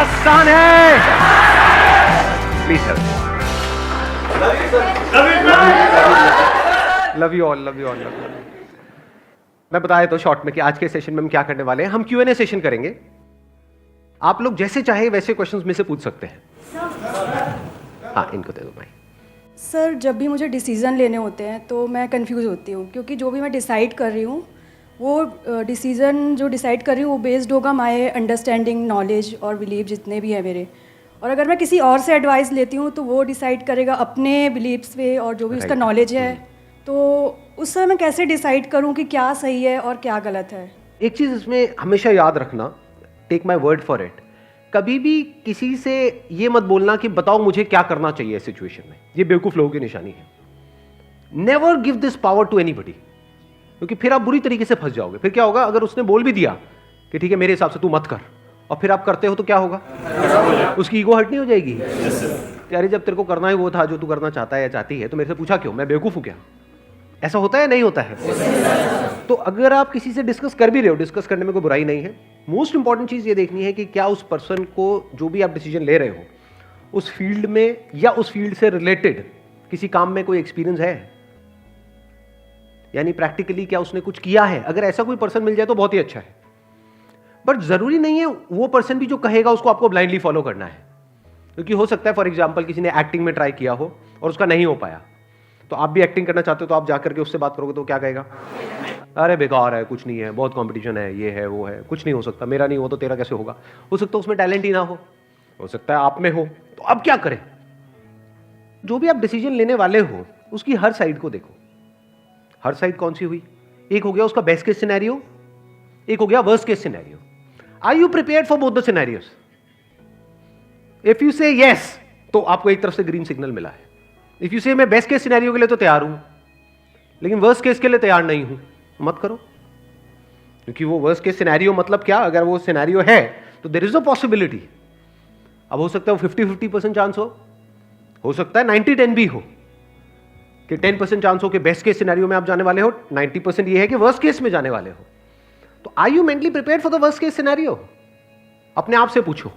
आसान है। Please sir. Love you all, love you all. मैं बताया तो शॉर्ट में कि आज के सेशन में हम क्या करने वाले हैं। हम Q&A सेशन करेंगे। आप लोग जैसे चाहे वैसे क्वेश्चंस में से पूछ सकते हैं। हाँ, इनको दे दो भाई। सर, जब भी मुझे डिसीज़न लेने होते हैं तो मैं कंफ्यूज होती हूँ, क्योंकि जो भी मैं डिसाइड कर रही हूँ वो डिसीज़न जो डिसाइड कर रही हूँ वो बेस्ड होगा माय अंडरस्टैंडिंग, नॉलेज और बिलीव जितने भी है मेरे। और अगर मैं किसी और से एडवाइस लेती हूँ तो वो डिसाइड करेगा अपने बिलीव्स पे और जो भी उसका नॉलेज है। तो उस समय मैं कैसे डिसाइड करूँ कि क्या सही है और क्या गलत है? एक चीज इसमें हमेशा याद रखना, take my word for it, कभी भी किसी से ये मत बोलना कि बताओ मुझे क्या करना चाहिए इस सिचुएशन में। ये बेवकूफ लोगों की निशानी है। Never give this power to anybody, क्योंकि फिर आप बुरी तरीके से फंस जाओगे। फिर क्या होगा, अगर उसने बोल भी दिया कि ठीक है मेरे हिसाब से तू मत कर, और फिर आप करते हो तो क्या होगा, उसकी ईगो हर्ट नहीं हो जाएगी? यार जब तेरे को करना ही वो था जो तू करना चाहता है या चाहती है, तो मेरे से पूछा क्यों? मैं बेवकूफ हूं क्या? ऐसा होता है नहीं होता है? तो अगर आप किसी से डिस्कस कर भी रहे हो, डिस्कस करने में कोई बुराई नहीं है। मोस्ट इंपॉर्टेंट चीज ये देखनी है कि क्या उस पर्सन को जो भी आप डिसीजन ले रहे हो उस फील्ड में या उस फील्ड से रिलेटेड किसी काम में कोई एक्सपीरियंस है, यानी प्रैक्टिकली क्या उसने कुछ किया है। अगर ऐसा कोई पर्सन मिल जाए तो बहुत ही अच्छा है, बट जरूरी नहीं है वो पर्सन भी जो कहेगा उसको आपको ब्लाइंडली फॉलो करना है। क्योंकि हो सकता है फॉर एग्जाम्पल किसी ने एक्टिंग में ट्राई किया हो और उसका नहीं हो पाया, तो आप भी एक्टिंग करना चाहते हो तो आप जाकर के उससे बात करोगे तो क्या कहेगा? अरे बेकार है, कुछ नहीं है, बहुत कंपटीशन है, ये है वो है, कुछ नहीं हो सकता, मेरा नहीं हो तो तेरा कैसे होगा? हो सकता है उसमें टैलेंट ही ना हो सकता है आप में हो। तो अब क्या करें? जो भी आप डिसीजन लेने वाले हो उसकी हर साइड को देखो। हर साइड कौन सी हुई? एक हो गया उसका बेस्ट केस सिनेरियो, एक हो गया worst case scenario. Are you prepared for both the scenarios? If you say yes, तो आपको एक तरफ से ग्रीन सिग्नल मिला है। इफ यू से मैं बेस्ट केस सिनेरियो के लिए तो तैयार हूं, लेकिन वर्स्ट केस के लिए तैयार नहीं हूं, मत करो। क्योंकि वो वर्स्ट केस सिनेरियो मतलब क्या, अगर वो सिनेरियो है तो देयर इज अ पॉसिबिलिटी। अब हो सकता है वो 50-50% चांस हो सकता है 90-10 भी हो, कि 10% चांस हो कि बेस्ट केस सिनेरियो में आप जाने वाले हो, 90% ये है कि वर्स्ट केस में जाने वाले हो। तो are you mentally prepared for the worst case scenario? अपने आप से पूछो।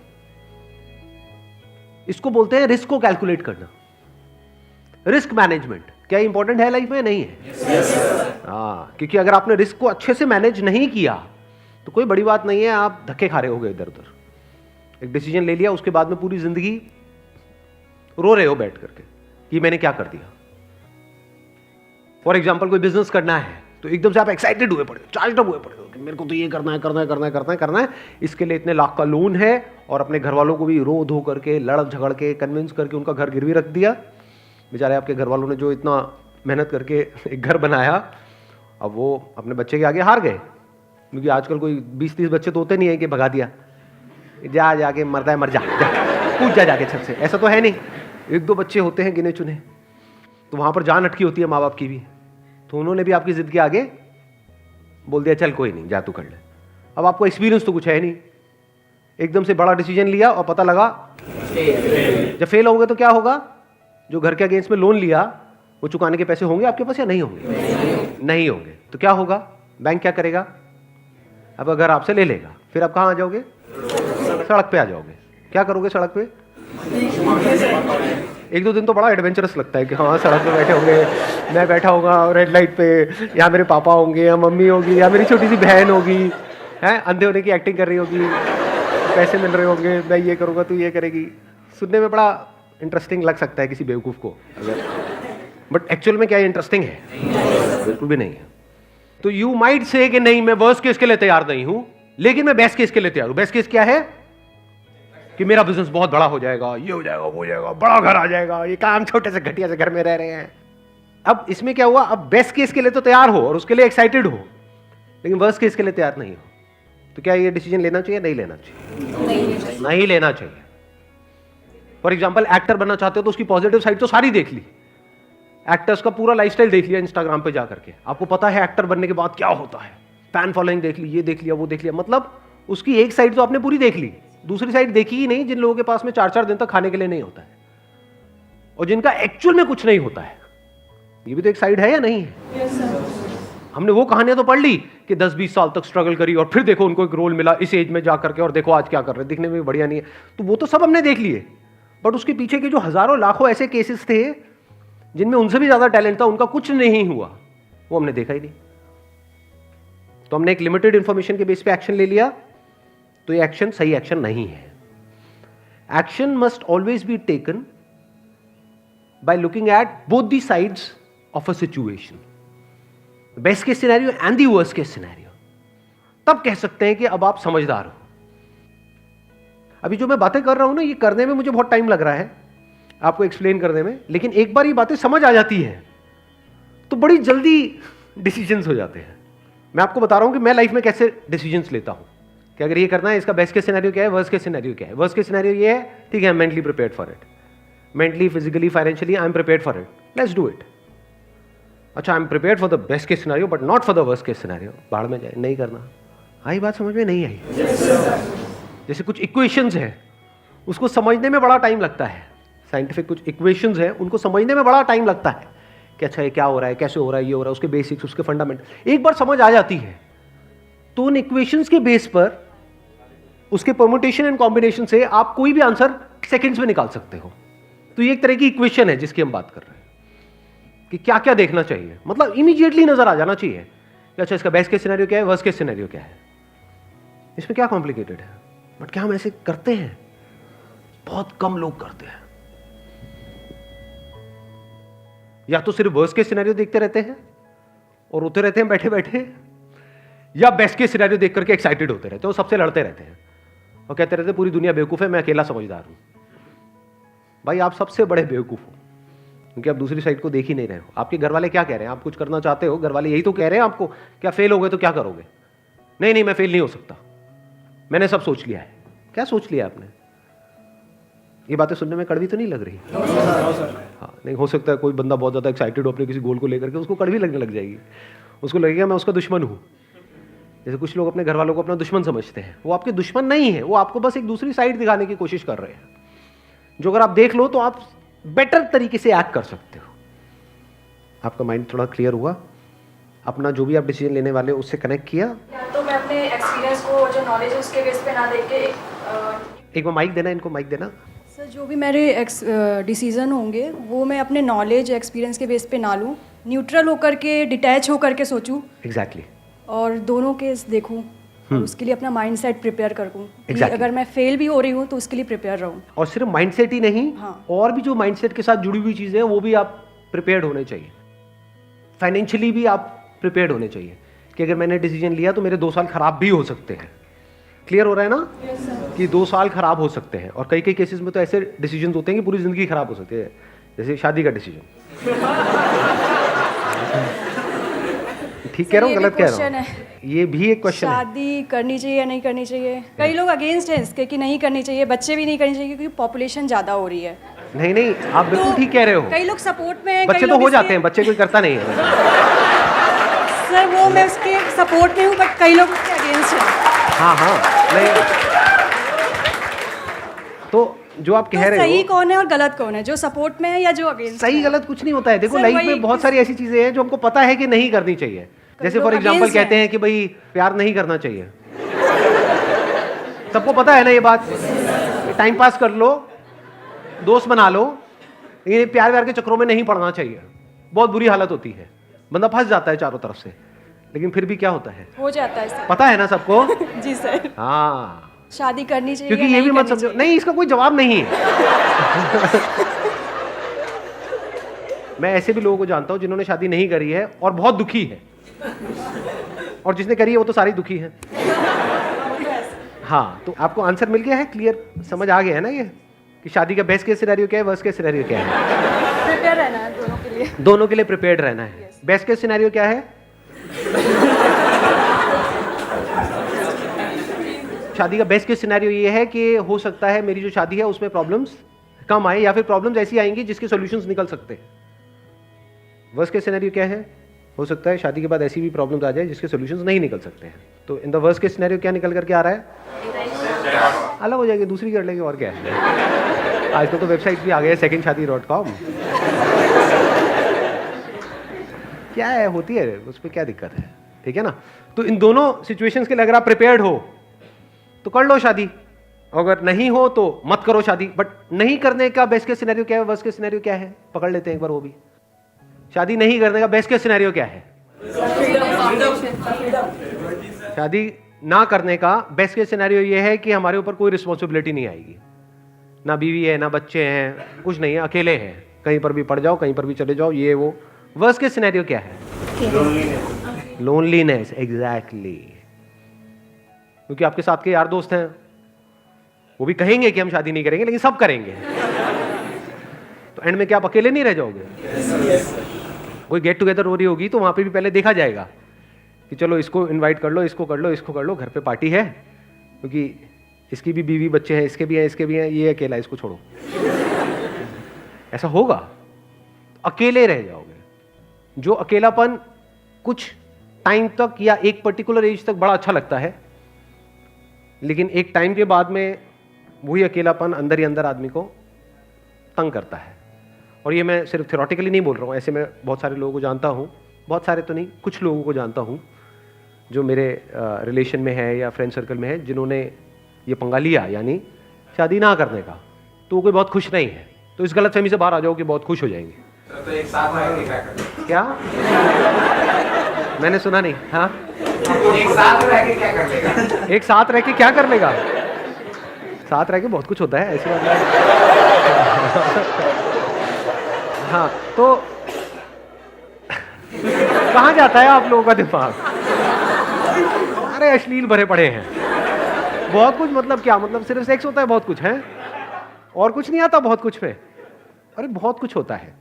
इसको बोलते हैं रिस्क को कैलकुलेट करना, रिस्क मैनेजमेंट। क्या इंपॉर्टेंट है लाइफ में? नहीं है। हाँ, क्योंकि अगर आपने रिस्क को अच्छे से मैनेज नहीं किया तो कोई बड़ी बात नहीं है, आप धक्के खा रहे होगे इधर उधर। एक डिसीजन ले लिया, उसके बाद में पूरी जिंदगी रो रहे हो बैठ करके कि मैंने क्या कर दिया। फॉर एग्जाम्पल कोई बिजनेस करना है तो एकदम से आप एक्साइटेड हुए पड़े, चार्ज अप हुए पड़े हो कि मेरे को तो ये करना है, करना है, करना है, करना है, करना है, इसके लिए इतने लाख का लोन है, और अपने घर वालों को भी रो धो करके, लड़ झगड़ के, कन्विंस करके उनका घर गिरवी रख दिया। बेचारे आपके घर वालों ने जो इतना मेहनत करके एक घर बनाया, अब वो अपने बच्चे के आगे हार गए। क्योंकि आजकल कोई 20-30 बच्चे तो होते नहीं है कि भगा दिया, जा जाके मरता है, मर जा, कूद जा जाके छत से। ऐसा तो है नहीं, 1-2 बच्चे होते हैं गिने चुने, तो वहां पर जान अटकी होती है माँ बाप की भी। तो उन्होंने भी आपकी जिद के आगे बोल दिया चल कोई नहीं, जा तू कर ले। अब आपको एक्सपीरियंस तो कुछ है नहीं, एकदम से बड़ा डिसीजन लिया और पता लगा जब फेल होगे तो क्या होगा? जो घर के अगेंस्ट में लोन लिया वो चुकाने के पैसे होंगे आपके पास या नहीं होंगे? नहीं होंगे। तो क्या होगा? बैंक क्या करेगा? अब अगर आपसे ले लेगा, फिर आप कहाँ आ जाओगे? सड़क पे आ जाओगे। क्या करोगे सड़क पे? 1-2 दिन तो बड़ा एडवेंचरस लगता है कि हाँ सड़क पे बैठे होंगे, मैं बैठा होगा रेड लाइट पे, या मेरे पापा होंगे, या मम्मी होगी, या मेरी छोटी सी बहन होगी, हैं अंधे होने की एक्टिंग कर रही होगी, पैसे मिल रहे होंगे, मैं ये करूँगा तू ये करेगी। सुनने में बड़ा इंटरेस्टिंग लग सकता है किसी बेवकूफ़ को, बट एक्चुअल में क्या इंटरेस्टिंग है? बिल्कुल भी नहीं है। तो यू माइट से कि नहीं मैं वर्स्ट केस के लिए तैयार नहीं हूं, लेकिन मैं बेस्ट केस के लिए तैयार हूं। बेस्ट केस क्या है? कि मेरा बिजनेस बहुत बड़ा हो जाएगा, ये हो जाएगा, वो हो जाएगा, बड़ा घर आ जाएगा, ये काम छोटे से घटिया से घर में रह रहे हैं। अब इसमें क्या हुआ? अब बेस्ट केस के लिए तो तैयार हो और उसके लिए एक्साइटेड हो, लेकिन वर्स्ट केस के लिए तैयार नहीं हो। तो क्या ये डिसीजन लेना चाहिए? नहीं लेना चाहिए, नहीं लेना चाहिए। फॉर एग्जाम्पल एक्टर बनना चाहते हो तो उसकी पॉजिटिव साइड तो सारी देख ली, एक्टर्स का पूरा लाइफस्टाइल देख लिया इंस्टाग्राम पे जाकर के, आपको पता है एक्टर बनने के बाद क्या होता है, फैन फॉलोइंग देख ली, ये देख लिया, वो देख लिया, मतलब उसकी एक साइड तो आपने पूरी देख ली, दूसरी साइड देखी ही नहीं। जिन लोगों के पास में 4-4 दिन तक खाने के लिए नहीं होता है और जिनका एक्चुअल में कुछ नहीं होता है, ये भी तो एक साइड है या नहीं है? हमने वो कहानियां तो पढ़ ली कि 10-20 साल तक स्ट्रगल करी और फिर देखो उनको एक रोल मिला इस एज में जा करके और देखो आज क्या कर रहे हैं, दिखने में भी बढ़िया नहीं है, तो वो तो सब हमने देख लिए। बट उसके पीछे के जो हजारों लाखों ऐसे केसेस थे जिनमें उनसे भी ज्यादा टैलेंट था, उनका कुछ नहीं हुआ, वो हमने देखा ही नहीं। तो हमने एक लिमिटेड इंफॉर्मेशन के बेस पे एक्शन ले लिया, तो ये एक्शन सही एक्शन नहीं है। Action must always be taken by looking at both the sides of a situation, the best case scenario and the worst case scenario। तब कह सकते हैं कि अब आप समझदार हो। अभी जो मैं बातें कर रहा हूं ना, ये करने में मुझे बहुत टाइम लग रहा है आपको एक्सप्लेन करने में, लेकिन एक बार ये बातें समझ आ जाती हैं तो बड़ी जल्दी डिसीजंस हो जाते हैं। मैं आपको बता रहा हूं कि मैं लाइफ में कैसे डिसीजंस लेता हूं कि अगर ये करना है, इसका बेस्ट केस सिनेरियो क्या है, वर्स्ट केस सिनेरियो क्या है। वर्स्ट केस सिनेरियो ये है, ठीक है, I am mentally prepared for it, mentally, physically, financially, I am prepared for it. Let's do it. अच्छा, I am prepared for the best case scenario, but not for the worst case scenario. बाहर में जाए, नहीं करना। आई बात समझ में नहीं आई? जैसे कुछ इक्वेशंस है, उसको समझने में बड़ा टाइम लगता है। साइंटिफिक कुछ इक्वेशंस है, उनको समझने में बड़ा टाइम लगता है कि अच्छा ये क्या हो रहा है, कैसे हो रहा है, ये हो रहा है, उसके बेसिक्स, उसके फंडामेंटल एक बार समझ आ जाती है तो उन इक्वेशंस के बेस पर, उसके परम्यूटेशन एंड कॉम्बिनेशन से आप कोई भी आंसर सेकंड्स में निकाल सकते हो। तो ये एक तरह की इक्वेशन है जिसकी हम बात कर रहे हैं कि क्या क्या देखना चाहिए, मतलब इमीडिएटली नजर आ जाना चाहिए कि अच्छा इसका बेस्ट केस सिनेरियो क्या है, वर्स्ट केस सिनेरियो क्या है। इसमें क्या कॉम्प्लिकेटेड है, बट क्या हम ऐसे करते हैं? बहुत कम लोग करते हैं। या तो सिर्फ वर्स्ट केस सिनेरियो देखते रहते हैं और रोते रहते हैं बैठे बैठे, या बेस्ट केस सिनेरियो देख करके एक्साइटेड होते रहते हैं, वो सबसे लड़ते रहते हैं और कहते रहते हैं पूरी दुनिया बेवकूफ है, मैं अकेला समझदार हूं। भाई आप सबसे बड़े बेवकूफ हो, क्योंकि आप दूसरी साइड को देख ही नहीं रहे हो। आपके घर वाले क्या कह रहे हैं, आप कुछ करना चाहते हो, घर वाले यही तो कह रहे हैं आपको, क्या फेल हो गए तो क्या करोगे? नहीं नहीं, मैं फेल नहीं हो सकता, मैंने सब सोच लिया है। क्या सोच लिया आपने? ये बातें सुनने में कड़वी तो नहीं लग रही? हाँ, नहीं हो सकता है कोई बंदा बहुत ज्यादा एक्साइटेड हो अपने किसी गोल को लेकर के, उसको कड़वी लगने लग जाएगी, उसको लगेगा मैं उसका दुश्मन हूं। जैसे कुछ लोग अपने घर वालों को अपना दुश्मन समझते हैं, वो आपके दुश्मन नहीं है, वो आपको बस एक दूसरी साइड दिखाने की कोशिश कर रहे हैं, जो अगर आप देख लो तो आप बेटर तरीके से एक्ट कर सकते हो। आपका माइंड थोड़ा क्लियर हुआ? अपना जो भी आप डिसीजन लेने वाले हो उससे कनेक्ट किया? तो मैं अपने एक्सपीरियंस को, जो नॉलेज है उसके बेस पे ना देख के एक बार माइक देना, इनको माइक देना। सर, जो भी मेरे डिसीजन होंगे वो मैं अपने नॉलेज एक्सपीरियंस के बेस पे ना लूँ, न्यूट्रल होकर के, डिटैच होकर के सोचूं। एग्जैक्टली। और दोनों केस देखूं और उसके लिए अपना माइंडसेट प्रिपेयर करूं कि Exactly. अगर मैं फेल भी हो रही हूं तो उसके लिए प्रिपेयर रहूं। और सिर्फ माइंडसेट ही नहीं, हाँ। और भी जो माइंडसेट के साथ जुड़ी हुई चीजें हैं वो भी आप प्रिपेयर्ड होने चाहिए। फाइनेंशियली भी आप प्रिपेयर्ड होने चाहिए कि अगर मैंने डिसीजन लिया तो मेरे 2 साल खराब भी हो सकते हैं। क्लियर हो रहा है ना? कि 2 साल खराब हो सकते हैं, और कई कई केसेस में तो ऐसे डिसीजन होते हैं कि पूरी जिंदगी खराब हो सकती है, जैसे शादी का डिसीजन। ठीक कह रहा हूँ, गलत कह रहा हूँ? ये भी एक क्वेश्चन है। शादी करनी चाहिए या नहीं करनी चाहिए? कई लोग अगेंस्ट हैं इसके कि नहीं करनी चाहिए, बच्चे भी नहीं करनी चाहिए क्योंकि पॉपुलेशन ज़्यादा हो रही है। नहीं नहीं, आप बिल्कुल ठीक कह रहे हो। कई लोग सपोर्ट में हैं, बच्चे तो हो जाते हैं, बच्चे कोई करता नहीं है। सर वो मैं उसके सपोर्ट में हूँ, बट कई लोग उसके अगेंस्ट हैं। हाँ हाँ, नहीं तो जो आप कह रहे हो, सही कौन है और गलत कौन है, जो सपोर्ट में है या जो अगेंस्ट? सही गलत कुछ नहीं होता है। देखो सर, लाइफ वही में बहुत सारी ऐसी चीजें हैं जो हमको पता है कि नहीं करनी चाहिए। जैसे फॉर एग्जांपल कहते हैं कि भाई प्यार नहीं करना चाहिए, सबको पता है ना ये बात। टाइम पास कर लो, दोस्त बना लो, लेकिन प्यार व्यार के चक्रों में नहीं पड़ना चाहिए। बहुत बुरी हालत होती है, बंदा फंस जाता है चारों तरफ से, लेकिन फिर भी क्या होता है, हो जाता है सर। पता है ना सबको। जी सर। हाँ, शादी करनी चाहिए क्योंकि ये भी मत समझो, नहीं इसका कोई जवाब नहीं है। मैं ऐसे भी लोगों को जानता हूं जिन्होंने शादी नहीं करी है और बहुत दुखी है, और जिसने करी है वो तो सारी दुखी है। हाँ, तो आपको आंसर मिल गया है, क्लियर समझ आ गया है ना ये कि शादी का बेस्ट केस सिनेरियो क्या है, वर्स्ट केस सिनेरियो क्या है। प्रिपेयर रहना है दोनों के लिए। दोनों के लिए प्रिपेयर्ड रहना है। बेस्ट केस सिनेरियो क्या है? शादी का बेस्ट केस सिनेरियो ये है कि हो सकता है मेरी जो शादी है उसमें प्रॉब्लम्स कम आए, या फिर प्रॉब्लम्स ऐसी आएंगी जिसके सॉल्यूशंस निकल सकते हैं। वर्स्ट केस सिनेरियो क्या है? हो सकता है शादी के बाद ऐसी भी प्रॉब्लम्स आ जाए जिसके सॉल्यूशंस नहीं निकल सकते हैं। तो in the worst case scenario क्या निकल करके आ रहा है? अलग हो जाएगी, दूसरी कर लेंगे, और क्या है। आजकल तो वेबसाइट भी आ गए secondshadi.com। क्या है, होती है, उस पर क्या दिक्कत है, ठीक है ना। तो इन दोनों सिचुएशंस के लिए अगर आप प्रिपेयर्ड हो तो कर लो शादी, अगर नहीं हो तो मत करो शादी। बट नहीं करने का बेस्ट केस सिनेरियो क्या है, वर्स्ट केस सिनेरियो क्या है, पकड़ लेते हैं एक बार वो भी। शादी नहीं करने का बेस्ट केस सिनेरियो क्या है? शादी ना करने का बेस्ट केस सिनेरियो ये है कि हमारे ऊपर कोई रिस्पॉन्सिबिलिटी नहीं आएगी, ना बीवी है, ना बच्चे हैं, कुछ नहीं है, अकेले हैं, कहीं पर भी पड़ जाओ, कहीं पर भी चले जाओ, ये वो। वर्स्ट केस सिनेरियो क्या है? Loneliness, exactly. क्योंकि आपके साथ के यार दोस्त हैं, वो भी कहेंगे कि हम शादी नहीं करेंगे, लेकिन सब करेंगे। तो एंड में क्या आप अकेले नहीं रह जाओगे? कोई गेट टुगेदर हो रही होगी तो वहां पे भी पहले देखा जाएगा कि चलो इसको इनवाइट कर लो, इसको कर लो, इसको कर लो, घर पे पार्टी है, क्योंकि इसकी भी बीवी बच्चे हैं, इसके भी हैं, इसके भी हैं, ये अकेला, इसको छोड़ो। ऐसा होगा, अकेले रह जाओगे। जो अकेलापन कुछ टाइम तक या एक पर्टिकुलर एज तक बड़ा अच्छा लगता है, लेकिन एक टाइम के बाद में वही अकेलापन अंदर ही अंदर आदमी को तंग करता है। और ये मैं सिर्फ थ्योरेटिकली नहीं बोल रहा हूँ, ऐसे मैं बहुत सारे लोगों को जानता हूँ, बहुत सारे तो नहीं, कुछ लोगों को जानता हूँ जो मेरे रिलेशन में है या फ्रेंड सर्कल में है, जिन्होंने ये पंगा लिया, यानी शादी ना करने का, तो वो कोई बहुत खुश नहीं है। तो इस गलतफहमी से बाहर आ जाओ कि बहुत खुश हो जाएंगे। तो एक साथ रह के क्या कर क्या? मैंने सुना नहीं। हाँ, एक साथ रह के क्या कर लेगा? एक साथ रह के क्या कर लेगा? साथ रह के बहुत कुछ होता है, ऐसी बात नहीं। हाँ, तो कहाँ जाता है आप लोगों का दिमाग? अरे अश्लील भरे पड़े हैं बहुत कुछ। मतलब क्या मतलब? सिर्फ सेक्स होता है? बहुत कुछ है, और कुछ नहीं आता बहुत कुछ में? अरे बहुत कुछ होता है।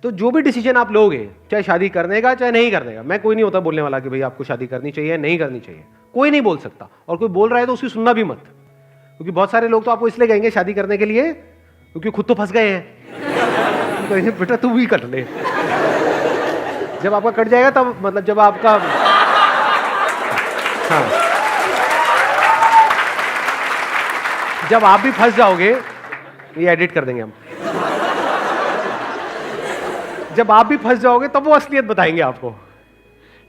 तो जो भी डिसीजन आप लोगे, चाहे शादी करने का चाहे नहीं करने का, मैं कोई नहीं होता बोलने वाला कि भाई आपको शादी करनी चाहिए नहीं करनी चाहिए, कोई नहीं बोल सकता। और कोई बोल रहा है तो उसकी सुनना भी मत, क्योंकि बहुत सारे लोग तो आपको इसलिए कहेंगे शादी करने के लिए क्योंकि खुद तो फंस गए हैं। तो बेटा तू भी कर ले, जब आपका कट जाएगा तब, मतलब जब आपका, हाँ, जब आप भी फंस जाओगे, ये एडिट कर देंगे हम, जब आप भी फंस जाओगे तब वो असलियत बताएंगे आपको।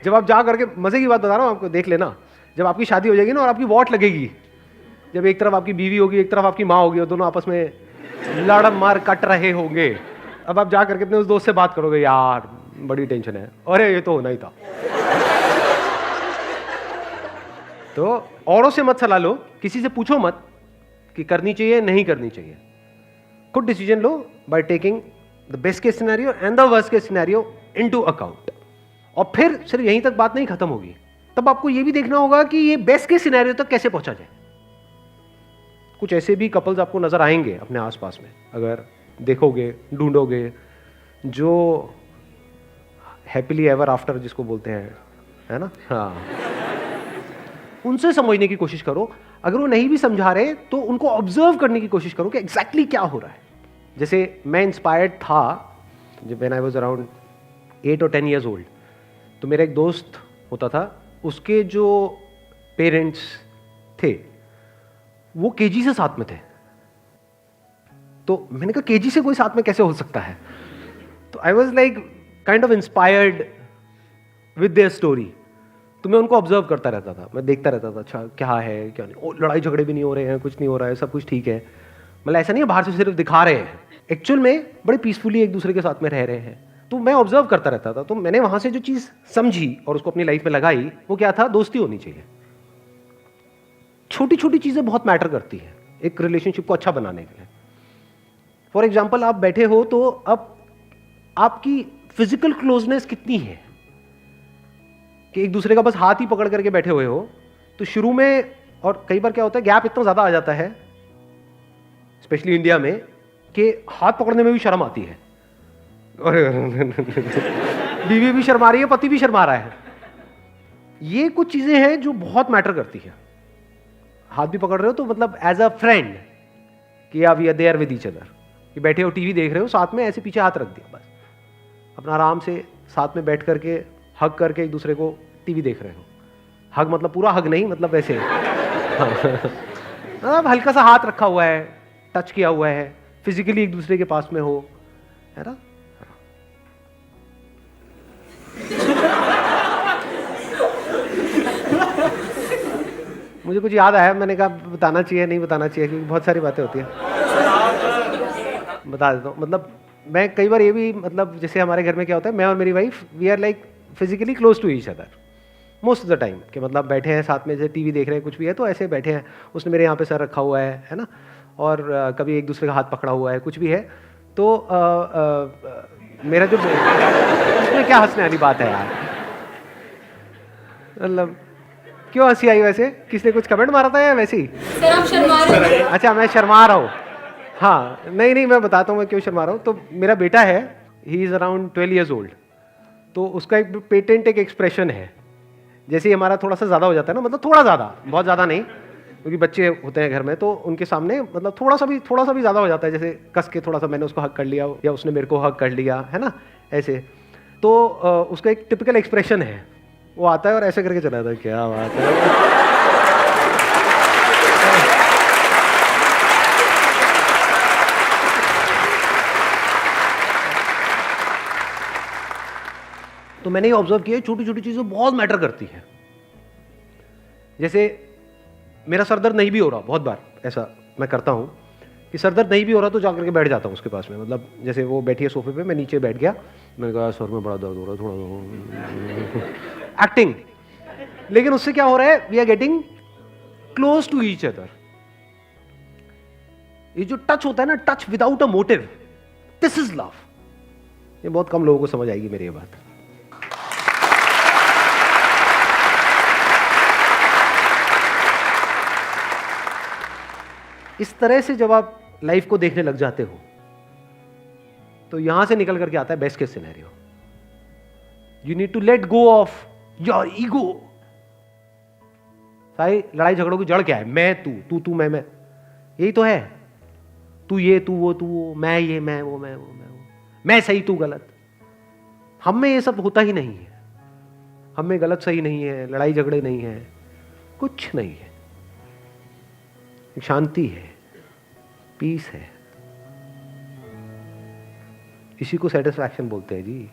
जब आप जा करके, मजे की बात बता रहा हूं आपको, देख लेना, जब आपकी शादी हो जाएगी ना और आपकी वॉट लगेगी, जब एक तरफ आपकी बीवी होगी, एक तरफ आपकी माँ होगी, और दोनों आपस में लड़ मार कट रहे होंगे, अब आप जा करके अपने उस दोस्त से बात करोगे, यार बड़ी टेंशन है, अरे ये तो होना ही था। तो औरों से मत सलाह लो, किसी से पूछो मत कि करनी चाहिए नहीं करनी चाहिए। खुद decision low by taking the best case scenario and the worst case scenario into account. और फिर सिर्फ यहीं तक बात नहीं खत्म होगी, तब आपको यह भी देखना होगा कि ये बेस्ट केस सिनेरियो तक कैसे पहुंचा जाए। कुछ ऐसे भी कपल्स आपको नजर आएंगे अपने आसपास में, अगर देखोगे, ढूंढोगे, जो हैप्पीली एवर आफ्टर जिसको बोलते हैं, है ना, हाँ, उनसे समझने की कोशिश करो। अगर वो नहीं भी समझा रहे तो उनको ऑब्जर्व करने की कोशिश करो कि एग्जैक्टली क्या हो रहा है। जैसे मैं इंस्पायर्ड था जब व्हेन आई वाज अराउंड 8 और 10 ईयर्स ओल्ड, तो मेरा एक दोस्त होता था, उसके जो पेरेंट्स थे वो केजी से साथ में थे। तो मैंने कहा केजी से कोई साथ में कैसे हो सकता है? तो I was like kind of inspired with their story. तो मैं उनको ऑब्जर्व करता रहता था, मैं देखता रहता था, अच्छा क्या है क्या नहीं, लड़ाई झगड़े भी नहीं हो रहे हैं, कुछ नहीं हो रहा है, सब कुछ ठीक है। मतलब ऐसा नहीं है बाहर से सिर्फ दिखा रहे हैं, एक्चुअल में बड़े पीसफुली एक दूसरे के साथ में रह रहे हैं। तो मैं ऑब्जर्व करता रहता था। तो मैंने वहां से जो चीज़ समझी और उसको अपनी लाइफ में लगाई, वो क्या था? दोस्ती होनी चाहिए। छोटी छोटी चीज़ें बहुत मैटर करती हैं एक रिलेशनशिप को अच्छा बनाने के लिए। फॉर एग्जाम्पल, आप बैठे हो तो अब आपकी फिजिकल क्लोजनेस कितनी है कि एक दूसरे का बस हाथ ही पकड़ करके बैठे हुए हो। तो शुरू में, और कई बार क्या होता है, गैप इतना ज़्यादा आ जाता है स्पेशली इंडिया में कि हाथ पकड़ने में भी शर्म आती है। अरे बीवी भी शर्मा रही है, पति भी शर्मा रहा है। ये कुछ चीज़ें हैं जो बहुत मैटर करती है। हाथ भी पकड़ रहे हो तो मतलब एज अ फ्रेंड कि आप we are there with each other, कि बैठे हो टीवी देख रहे हो, साथ में ऐसे पीछे हाथ रख दिया, बस अपना आराम से साथ में बैठ करके हग करके एक दूसरे को टीवी देख रहे हो। हग मतलब पूरा हग नहीं, मतलब वैसे मतलब हल्का सा हाथ रखा हुआ है, टच किया हुआ है, फिजिकली एक दूसरे के पास में हो, है ना। मुझे कुछ याद आया, मैंने कहा बताना चाहिए नहीं बताना चाहिए, क्योंकि बहुत सारी बातें होती हैं। बता देता हूँ। मतलब मैं कई बार ये भी, मतलब जैसे हमारे घर में क्या होता है, मैं और मेरी wife we are like physically close to each other most of the time, कि मतलब बैठे हैं साथ में, जैसे टीवी देख रहे हैं कुछ भी है तो ऐसे बैठे हैं, उसने मेरे यहाँ पे सर रखा हुआ है ना, और कभी एक दूसरे का हाथ पकड़ा हुआ है, कुछ भी है तो मेरा जो उसमें क्या हंसने वाली बात है यार, मतलब क्यों हंसी आई? वैसे किसने कुछ कमेंट मारा था या वैसे ही? सर आप शर्मा रहे हैं। अच्छा मैं शर्मा रहा हूँ। हाँ नहीं मैं बताता हूँ मैं क्यों शर्मा रहा हूँ। तो मेरा बेटा है, he is around 12 years old, तो उसका एक पेटेंट एक एक्सप्रेशन है, जैसे ही हमारा थोड़ा सा ज़्यादा हो जाता है ना, मतलब थोड़ा ज़्यादा, बहुत ज़्यादा नहीं, क्योंकि बच्चे होते हैं घर में तो उनके सामने मतलब थोड़ा सा भी ज़्यादा हो जाता है, जैसे कस के थोड़ा सा मैंने उसको हक कर लिया या उसने मेरे को हक कर लिया, है ना, ऐसे। तो उसका एक टिपिकल एक्सप्रेशन है, वो आता है और ऐसे करके चला जाता है, क्या बात है। तो मैंने ये ऑब्जर्व किया, छोटी छोटी चीज़ें बहुत मैटर करती हैं। जैसे मेरा सर दर्द नहीं भी हो रहा, बहुत बार ऐसा मैं करता हूँ कि सर दर्द नहीं भी हो रहा तो जाकर के बैठ जाता हूँ उसके पास में, मतलब जैसे वो बैठी है सोफे पे, मैं नीचे बैठ गया, मैंने कहा सर में बड़ा दर्द हो रहा है, थोड़ा एक्टिंग। लेकिन उससे क्या हो रहा है, we are getting close to each other. ये जो टच होता है ना, touch without a motive, this is love. ये बहुत कम लोगों को समझ आएगी मेरी ये बात। इस तरह से जब आप लाइफ को देखने लग जाते हो तो यहां से निकल करके आता है best case scenario. You need to let go of your ego. सारी लड़ाई झगड़ों की जड़ क्या है? मैं तू मैं, यही तो है। तू ये तू वो, मैं ये मैं वो, मैं सही तू गलत। हम में ये सब होता ही नहीं है। हम में गलत सही नहीं है, लड़ाई झगड़े नहीं है, कुछ नहीं है। शांति है, पीस है, इसी को सेटिस्फैक्शन बोलते हैं जी।